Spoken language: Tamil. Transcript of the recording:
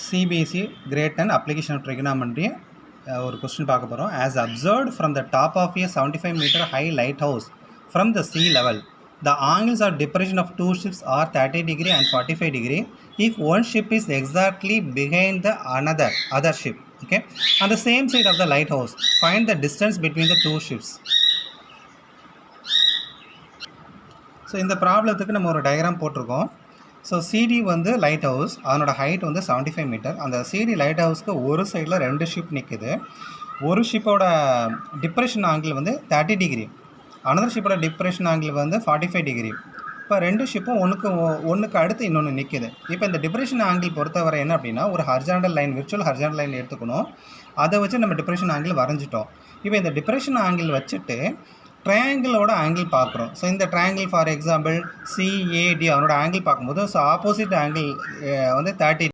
CBSE grade 10 application of trigonometry ஒரு கொஸ்டின் பார்க்க போகிறோம். As observed from the top of a 75 metre high light house from the sea level, the angles of depression of two ships are 30 degree and 45 degree if one ship is exactly behind the other ship, okay, on the same side of the lighthouse. Find the distance between the two ships. So இந்த ப்ராப்ளத்துக்கு நம்ம ஒரு டயக்ராம் போட்டிருக்கோம். ஸோ சிடி வந்து லைட் ஹவுஸ், அதனோட ஹைட் வந்து 75 மீட்டர். அந்த சிடி லைட் ஹவுஸ்க்கு ஒரு சைடில் 2 ஷிப் நிற்குது. ஒரு ஷிப்போட டிப்ரெஷன் ஆங்கிள் வந்து 30 டிகிரி, அனதர் ஷிப்போட டிப்ரெஷன் ஆங்கிள் வந்து 45 டிகிரி. இப்போ 2 ஷிப்பும் ஒன்றுக்கு அடுத்து இன்னொன்று நிற்குது. இப்போ இந்த டிப்ரெஷன் ஆங்கிள் பொறுத்தவரை என்ன அப்படின்னா, ஒரு horizontal line, virtual horizontal line எடுத்துக்கணும். அதை வச்சு நம்ம டிப்ரெஷன் ஆங்கிள் வரைஞ்சிட்டோம். இப்போ இந்த டிப்ரெஷன் ஆங்கிள் வச்சுட்டு ட்ரையாங்கிளோட ஆங்கிள் பார்க்குறோம். ஸோ இந்த ட்ரையாங்கிள் ஃபார் எக்ஸாம்பிள் சிஏடி, அவனோட ஆங்கிள் பார்க்கும்போது ஸோ ஆப்போசிட் ஆங்கிள் வந்து 30